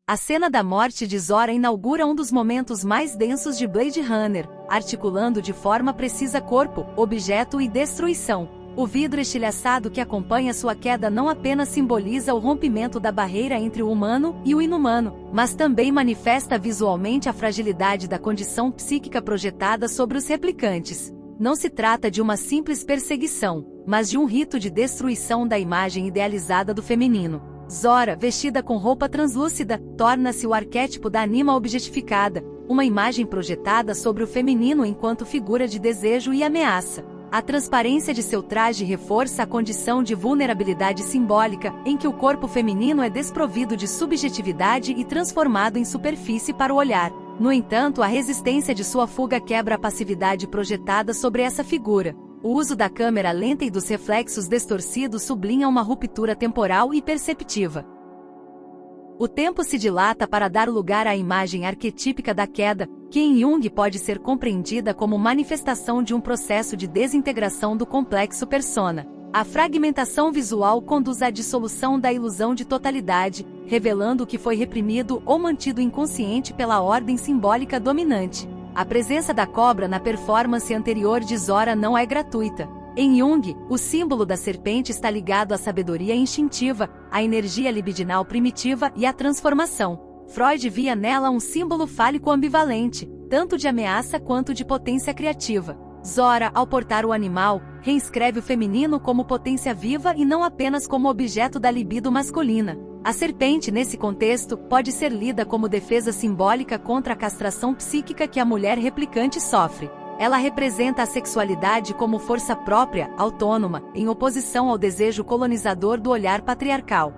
A cena da morte de Zora inaugura um dos momentos mais densos de Blade Runner, articulando de forma precisa corpo, objeto e destruição. O vidro estilhaçado que acompanha sua queda não apenas simboliza o rompimento da barreira entre o humano e o inumano, mas também manifesta visualmente a fragilidade da condição psíquica projetada sobre os replicantes. Não se trata de uma simples perseguição, mas de um rito de destruição da imagem idealizada do feminino. Zora, vestida com roupa translúcida, torna-se o arquétipo da anima objetificada, uma imagem projetada sobre o feminino enquanto figura de desejo e ameaça. A transparência de seu traje reforça a condição de vulnerabilidade simbólica, em que o corpo feminino é desprovido de subjetividade e transformado em superfície para o olhar. No entanto, a resistência de sua fuga quebra a passividade projetada sobre essa figura. O uso da câmera lenta e dos reflexos distorcidos sublinha uma ruptura temporal e perceptiva. O tempo se dilata para dar lugar à imagem arquetípica da queda, que em Jung pode ser compreendida como manifestação de um processo de desintegração do complexo persona. A fragmentação visual conduz à dissolução da ilusão de totalidade, revelando o que foi reprimido ou mantido inconsciente pela ordem simbólica dominante. A presença da cobra na performance anterior de Zora não é gratuita. Em Jung, o símbolo da serpente está ligado à sabedoria instintiva, à energia libidinal primitiva e à transformação. Freud via nela um símbolo fálico ambivalente, tanto de ameaça quanto de potência criativa. Zora, ao portar o animal, reescreve o feminino como potência viva e não apenas como objeto da libido masculina. A serpente, nesse contexto, pode ser lida como defesa simbólica contra a castração psíquica que a mulher replicante sofre. Ela representa a sexualidade como força própria, autônoma, em oposição ao desejo colonizador do olhar patriarcal.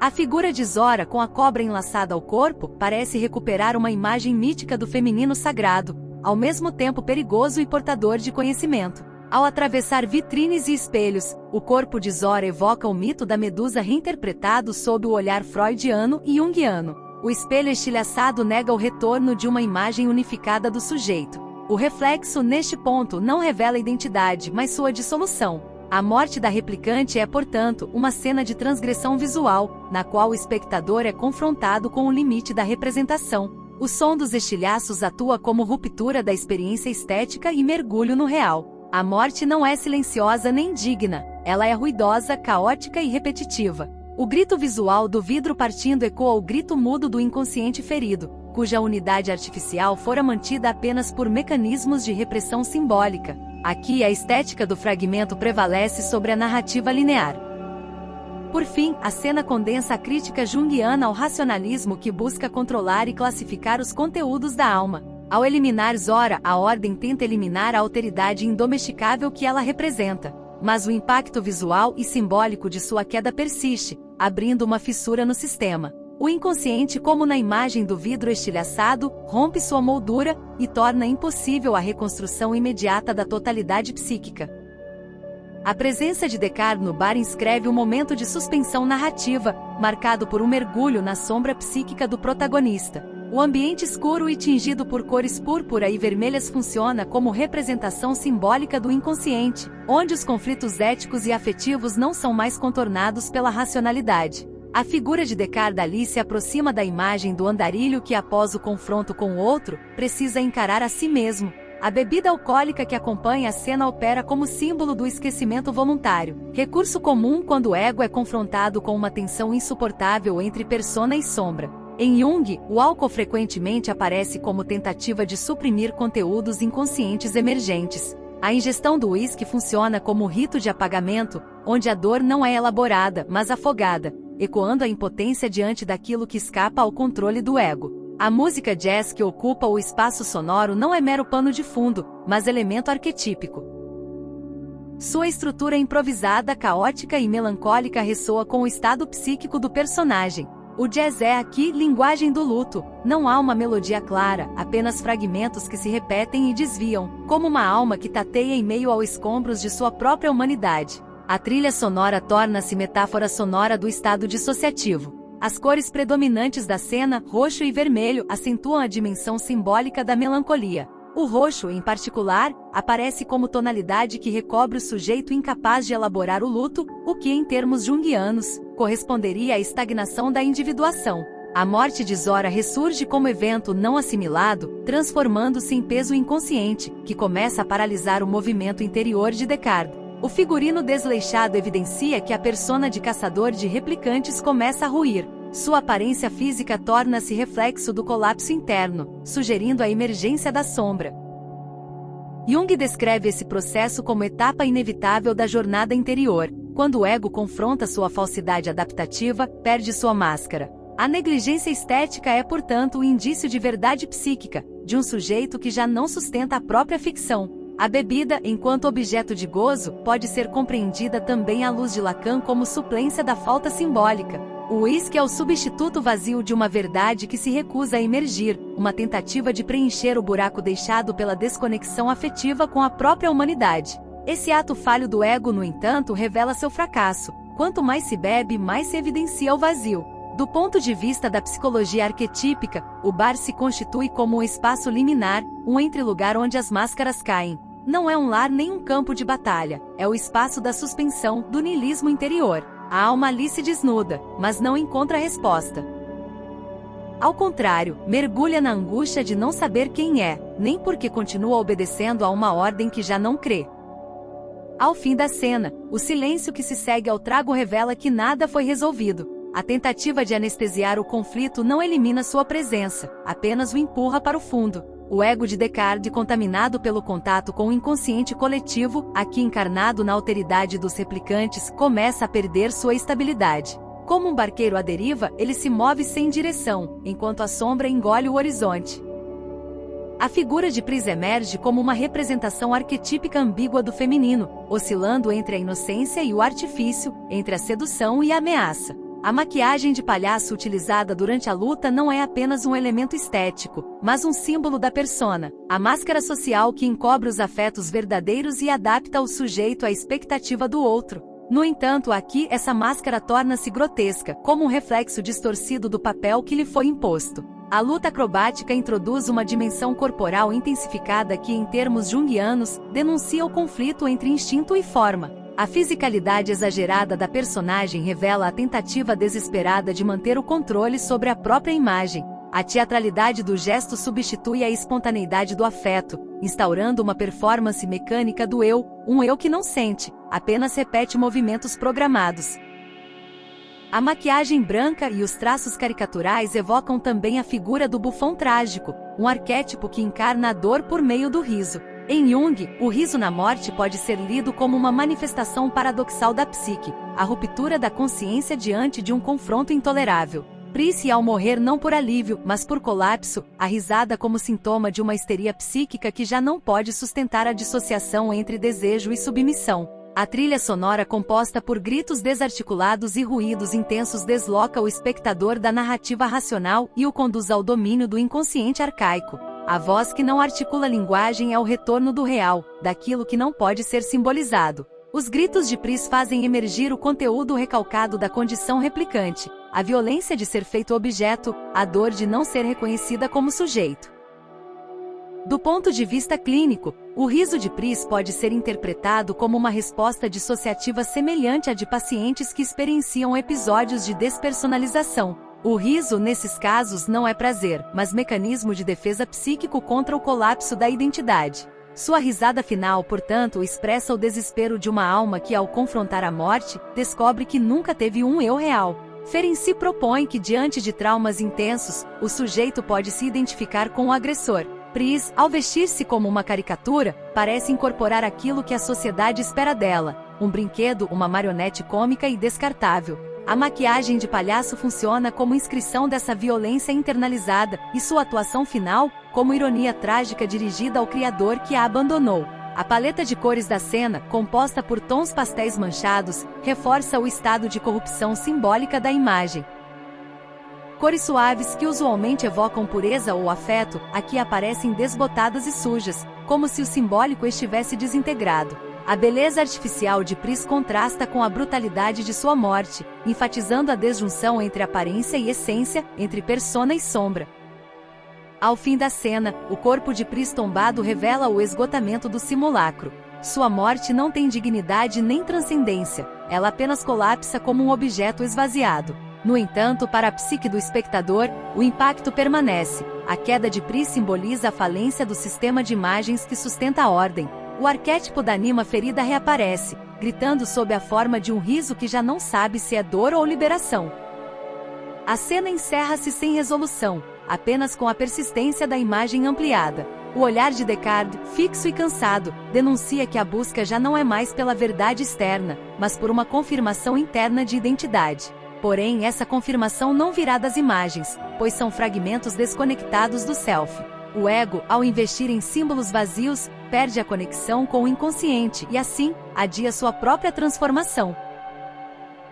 A figura de Zora com a cobra enlaçada ao corpo parece recuperar uma imagem mítica do feminino sagrado, ao mesmo tempo perigoso e portador de conhecimento. Ao atravessar vitrines e espelhos, o corpo de Zora evoca o mito da Medusa reinterpretado sob o olhar freudiano e junguiano. O espelho estilhaçado nega o retorno de uma imagem unificada do sujeito. O reflexo, neste ponto, não revela identidade, mas sua dissolução. A morte da replicante é, portanto, uma cena de transgressão visual, na qual o espectador é confrontado com o limite da representação. O som dos estilhaços atua como ruptura da experiência estética e mergulho no real. A morte não é silenciosa nem digna, ela é ruidosa, caótica e repetitiva. O grito visual do vidro partindo ecoa o grito mudo do inconsciente ferido, cuja unidade artificial fora mantida apenas por mecanismos de repressão simbólica. Aqui a estética do fragmento prevalece sobre a narrativa linear. Por fim, a cena condensa a crítica junguiana ao racionalismo que busca controlar e classificar os conteúdos da alma. Ao eliminar Zora, a ordem tenta eliminar a alteridade indomesticável que ela representa. Mas o impacto visual e simbólico de sua queda persiste, abrindo uma fissura no sistema. O inconsciente, como na imagem do vidro estilhaçado, rompe sua moldura e torna impossível a reconstrução imediata da totalidade psíquica. A presença de Descartes no bar inscreve um momento de suspensão narrativa, marcado por um mergulho na sombra psíquica do protagonista. O ambiente escuro e tingido por cores púrpura e vermelhas funciona como representação simbólica do inconsciente, onde os conflitos éticos e afetivos não são mais contornados pela racionalidade. A figura de Descartes dali se aproxima da imagem do andarilho que, após o confronto com o outro, precisa encarar a si mesmo. A bebida alcoólica que acompanha a cena opera como símbolo do esquecimento voluntário, recurso comum quando o ego é confrontado com uma tensão insuportável entre persona e sombra. Em Jung, o álcool frequentemente aparece como tentativa de suprimir conteúdos inconscientes emergentes. A ingestão do uísque funciona como rito de apagamento, onde a dor não é elaborada, mas afogada, ecoando a impotência diante daquilo que escapa ao controle do ego. A música jazz que ocupa o espaço sonoro não é mero pano de fundo, mas elemento arquetípico. Sua estrutura improvisada, caótica e melancólica ressoa com o estado psíquico do personagem. O jazz é aqui linguagem do luto, não há uma melodia clara, apenas fragmentos que se repetem e desviam, como uma alma que tateia em meio aos escombros de sua própria humanidade. A trilha sonora torna-se metáfora sonora do estado dissociativo. As cores predominantes da cena, roxo e vermelho, acentuam a dimensão simbólica da melancolia. O roxo, em particular, aparece como tonalidade que recobre o sujeito incapaz de elaborar o luto, o que, em termos junguianos, corresponderia à estagnação da individuação. A morte de Zora ressurge como evento não assimilado, transformando-se em peso inconsciente, que começa a paralisar o movimento interior de Deckard. O figurino desleixado evidencia que a persona de caçador de replicantes começa a ruir. Sua aparência física torna-se reflexo do colapso interno, sugerindo a emergência da sombra. Jung descreve esse processo como etapa inevitável da jornada interior, quando o ego confronta sua falsidade adaptativa, perde sua máscara. A negligência estética é, portanto, um indício de verdade psíquica, de um sujeito que já não sustenta a própria ficção. A bebida, enquanto objeto de gozo, pode ser compreendida também à luz de Lacan como suplência da falta simbólica. O uísque é o substituto vazio de uma verdade que se recusa a emergir, uma tentativa de preencher o buraco deixado pela desconexão afetiva com a própria humanidade. Esse ato falho do ego, no entanto, revela seu fracasso. Quanto mais se bebe, mais se evidencia o vazio. Do ponto de vista da psicologia arquetípica, o bar se constitui como um espaço liminar, um entrelugar onde as máscaras caem. Não é um lar nem um campo de batalha, é o espaço da suspensão, do niilismo interior. A alma ali se desnuda, mas não encontra resposta. Ao contrário, mergulha na angústia de não saber quem é, nem porque continua obedecendo a uma ordem que já não crê. Ao fim da cena, o silêncio que se segue ao trago revela que nada foi resolvido. A tentativa de anestesiar o conflito não elimina sua presença, apenas o empurra para o fundo. O ego de Deckard, contaminado pelo contato com o inconsciente coletivo, aqui encarnado na alteridade dos replicantes, começa a perder sua estabilidade. Como um barqueiro à deriva, ele se move sem direção, enquanto a sombra engole o horizonte. A figura de Pris emerge como uma representação arquetípica ambígua do feminino, oscilando entre a inocência e o artifício, entre a sedução e a ameaça. A maquiagem de palhaço utilizada durante a luta não é apenas um elemento estético, mas um símbolo da persona, a máscara social que encobre os afetos verdadeiros e adapta o sujeito à expectativa do outro. No entanto, aqui essa máscara torna-se grotesca, como um reflexo distorcido do papel que lhe foi imposto. A luta acrobática introduz uma dimensão corporal intensificada que, em termos junguianos, denuncia o conflito entre instinto e forma. A fisicalidade exagerada da personagem revela a tentativa desesperada de manter o controle sobre a própria imagem. A teatralidade do gesto substitui a espontaneidade do afeto, instaurando uma performance mecânica do eu, um eu que não sente, apenas repete movimentos programados. A maquiagem branca e os traços caricaturais evocam também a figura do bufão trágico, um arquétipo que encarna a dor por meio do riso. Em Jung, o riso na morte pode ser lido como uma manifestação paradoxal da psique, a ruptura da consciência diante de um confronto intolerável. Pris ri ao morrer não por alívio, mas por colapso, a risada como sintoma de uma histeria psíquica que já não pode sustentar a dissociação entre desejo e submissão. A trilha sonora composta por gritos desarticulados e ruídos intensos desloca o espectador da narrativa racional e o conduz ao domínio do inconsciente arcaico. A voz que não articula linguagem é o retorno do real, daquilo que não pode ser simbolizado. Os gritos de Pris fazem emergir o conteúdo recalcado da condição replicante, a violência de ser feito objeto, a dor de não ser reconhecida como sujeito. Do ponto de vista clínico, o riso de Pris pode ser interpretado como uma resposta dissociativa semelhante à de pacientes que experienciam episódios de despersonalização. O riso, nesses casos, não é prazer, mas mecanismo de defesa psíquico contra o colapso da identidade. Sua risada final, portanto, expressa o desespero de uma alma que, ao confrontar a morte, descobre que nunca teve um eu real. Ferenczi propõe que, diante de traumas intensos, o sujeito pode se identificar com o agressor. Pris, ao vestir-se como uma caricatura, parece incorporar aquilo que a sociedade espera dela, um brinquedo, uma marionete cômica e descartável. A maquiagem de palhaço funciona como inscrição dessa violência internalizada, e sua atuação final, como ironia trágica dirigida ao criador que a abandonou. A paleta de cores da cena, composta por tons pastéis manchados, reforça o estado de corrupção simbólica da imagem. Cores suaves que usualmente evocam pureza ou afeto, aqui aparecem desbotadas e sujas, como se o simbólico estivesse desintegrado. A beleza artificial de Pris contrasta com a brutalidade de sua morte, enfatizando a desjunção entre aparência e essência, entre persona e sombra. Ao fim da cena, o corpo de Pris tombado revela o esgotamento do simulacro. Sua morte não tem dignidade nem transcendência, ela apenas colapsa como um objeto esvaziado. No entanto, para a psique do espectador, o impacto permanece. A queda de Pri simboliza a falência do sistema de imagens que sustenta a ordem. O arquétipo da anima ferida reaparece, gritando sob a forma de um riso que já não sabe se é dor ou liberação. A cena encerra-se sem resolução, apenas com a persistência da imagem ampliada. O olhar de Descartes, fixo e cansado, denuncia que a busca já não é mais pela verdade externa, mas por uma confirmação interna de identidade. Porém, essa confirmação não virá das imagens, pois são fragmentos desconectados do self. O ego, ao investir em símbolos vazios, perde a conexão com o inconsciente e, assim, adia sua própria transformação.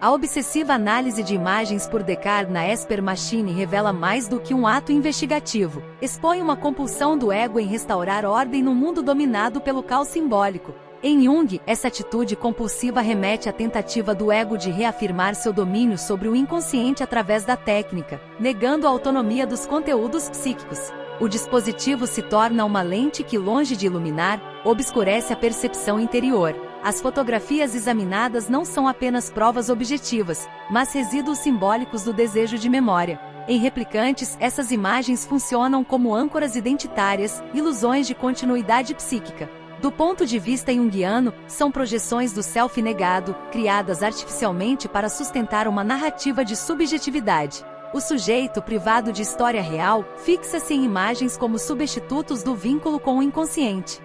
A obsessiva análise de imagens por Descartes na Esper Machine revela mais do que um ato investigativo. Expõe uma compulsão do ego em restaurar ordem no mundo dominado pelo caos simbólico. Em Jung, essa atitude compulsiva remete à tentativa do ego de reafirmar seu domínio sobre o inconsciente através da técnica, negando a autonomia dos conteúdos psíquicos. O dispositivo se torna uma lente que, longe de iluminar, obscurece a percepção interior. As fotografias examinadas não são apenas provas objetivas, mas resíduos simbólicos do desejo de memória. Em Replicantes, essas imagens funcionam como âncoras identitárias, ilusões de continuidade psíquica. Do ponto de vista junguiano, são projeções do self negado, criadas artificialmente para sustentar uma narrativa de subjetividade. O sujeito, privado de história real, fixa-se em imagens como substitutos do vínculo com o inconsciente.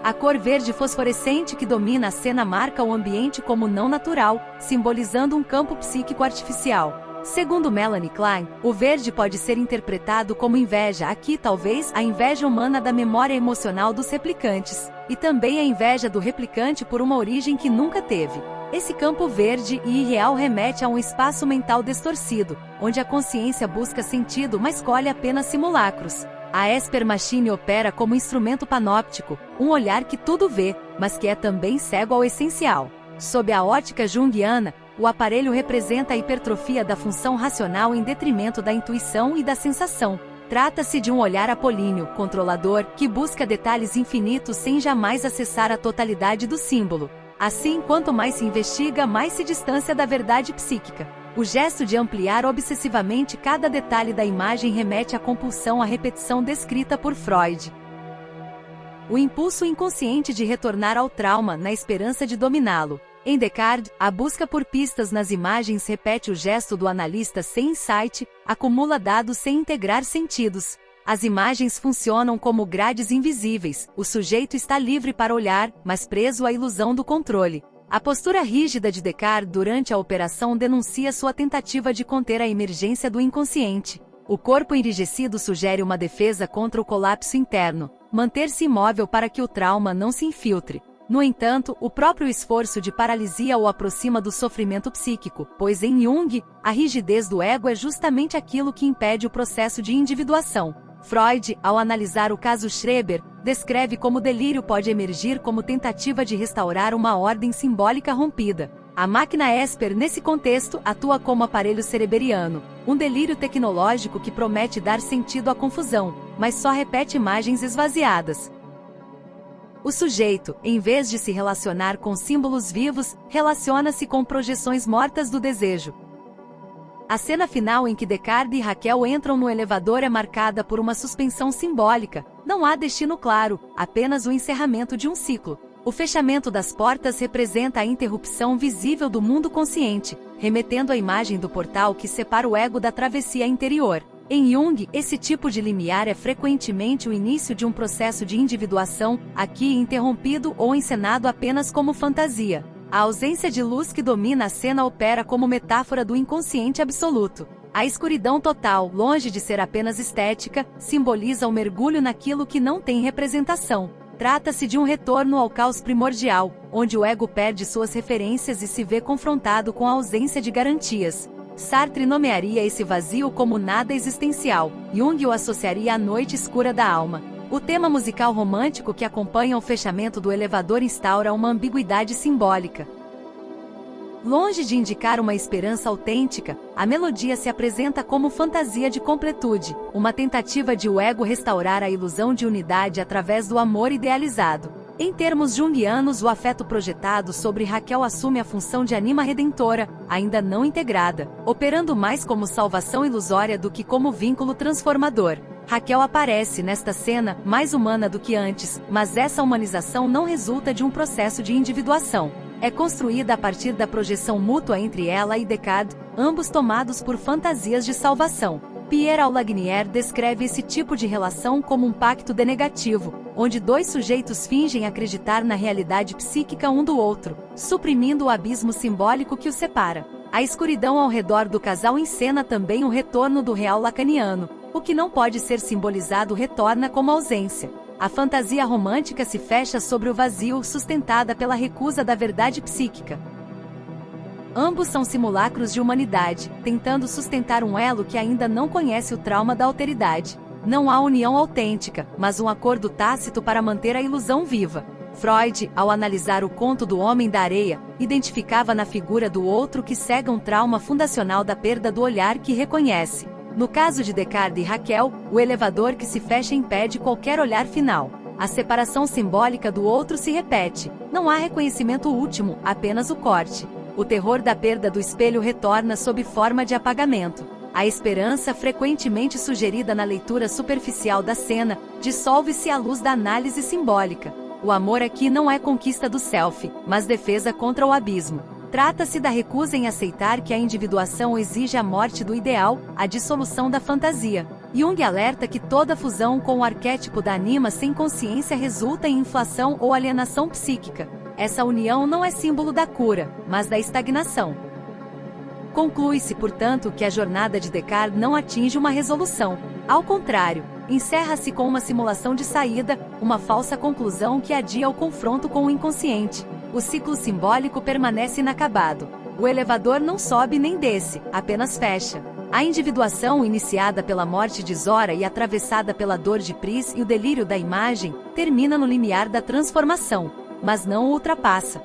A cor verde fosforescente que domina a cena marca o ambiente como não natural, simbolizando um campo psíquico artificial. Segundo Melanie Klein, o verde pode ser interpretado como inveja, aqui talvez a inveja humana da memória emocional dos replicantes, e também a inveja do replicante por uma origem que nunca teve. Esse campo verde e irreal remete a um espaço mental distorcido, onde a consciência busca sentido mas colhe apenas simulacros. A Esper Machine opera como instrumento panóptico, um olhar que tudo vê, mas que é também cego ao essencial. Sob a ótica junguiana, o aparelho representa a hipertrofia da função racional em detrimento da intuição e da sensação. Trata-se de um olhar apolíneo, controlador, que busca detalhes infinitos sem jamais acessar a totalidade do símbolo. Assim, quanto mais se investiga, mais se distancia da verdade psíquica. O gesto de ampliar obsessivamente cada detalhe da imagem remete à compulsão à repetição descrita por Freud. O impulso inconsciente de retornar ao trauma na esperança de dominá-lo. Em Descartes, a busca por pistas nas imagens repete o gesto do analista sem insight, acumula dados sem integrar sentidos. As imagens funcionam como grades invisíveis, o sujeito está livre para olhar, mas preso à ilusão do controle. A postura rígida de Descartes durante a operação denuncia sua tentativa de conter a emergência do inconsciente. O corpo enrijecido sugere uma defesa contra o colapso interno, manter-se imóvel para que o trauma não se infiltre. No entanto, o próprio esforço de paralisia o aproxima do sofrimento psíquico, pois em Jung, a rigidez do ego é justamente aquilo que impede o processo de individuação. Freud, ao analisar o caso Schreber, descreve como o delírio pode emergir como tentativa de restaurar uma ordem simbólica rompida. A máquina Esper, nesse contexto, atua como aparelho cerebriano, um delírio tecnológico que promete dar sentido à confusão, mas só repete imagens esvaziadas. O sujeito, em vez de se relacionar com símbolos vivos, relaciona-se com projeções mortas do desejo. A cena final em que Descartes e Raquel entram no elevador é marcada por uma suspensão simbólica. Não há destino claro, apenas o encerramento de um ciclo. O fechamento das portas representa a interrupção visível do mundo consciente, remetendo à imagem do portal que separa o ego da travessia interior. Em Jung, esse tipo de limiar é frequentemente o início de um processo de individuação, aqui interrompido ou encenado apenas como fantasia. A ausência de luz que domina a cena opera como metáfora do inconsciente absoluto. A escuridão total, longe de ser apenas estética, simboliza o mergulho naquilo que não tem representação. Trata-se de um retorno ao caos primordial, onde o ego perde suas referências e se vê confrontado com a ausência de garantias. Sartre nomearia esse vazio como nada existencial, Jung o associaria à noite escura da alma. O tema musical romântico que acompanha o fechamento do elevador instaura uma ambiguidade simbólica. Longe de indicar uma esperança autêntica, a melodia se apresenta como fantasia de completude, uma tentativa de o ego restaurar a ilusão de unidade através do amor idealizado. Em termos junguianos, o afeto projetado sobre Raquel assume a função de anima redentora, ainda não integrada, operando mais como salvação ilusória do que como vínculo transformador. Raquel aparece nesta cena mais humana do que antes, mas essa humanização não resulta de um processo de individuação. É construída a partir da projeção mútua entre ela e Descartes, ambos tomados por fantasias de salvação. Pierre Aulagnier descreve esse tipo de relação como um pacto denegativo, onde dois sujeitos fingem acreditar na realidade psíquica um do outro, suprimindo o abismo simbólico que os separa. A escuridão ao redor do casal encena também o retorno do real lacaniano. O que não pode ser simbolizado retorna como ausência. A fantasia romântica se fecha sobre o vazio, sustentada pela recusa da verdade psíquica. Ambos são simulacros de humanidade, tentando sustentar um elo que ainda não conhece o trauma da alteridade. Não há união autêntica, mas um acordo tácito para manter a ilusão viva. Freud, ao analisar o conto do Homem da Areia, identificava na figura do outro que cega um trauma fundacional da perda do olhar que reconhece. No caso de Descartes e Raquel, o elevador que se fecha impede qualquer olhar final. A separação simbólica do outro se repete. Não há reconhecimento último, apenas o corte. O terror da perda do espelho retorna sob forma de apagamento. A esperança, frequentemente sugerida na leitura superficial da cena, dissolve-se à luz da análise simbólica. O amor aqui não é conquista do self, mas defesa contra o abismo. Trata-se da recusa em aceitar que a individuação exige a morte do ideal, a dissolução da fantasia. Jung alerta que toda fusão com o arquétipo da anima sem consciência resulta em inflação ou alienação psíquica. Essa união não é símbolo da cura, mas da estagnação. Conclui-se, portanto, que a jornada de Descartes não atinge uma resolução. Ao contrário, encerra-se com uma simulação de saída, uma falsa conclusão que adia o confronto com o inconsciente. O ciclo simbólico permanece inacabado. O elevador não sobe nem desce, apenas fecha. A individuação, iniciada pela morte de Zora e atravessada pela dor de Pris e o delírio da imagem, termina no limiar da transformação, mas não o ultrapassa.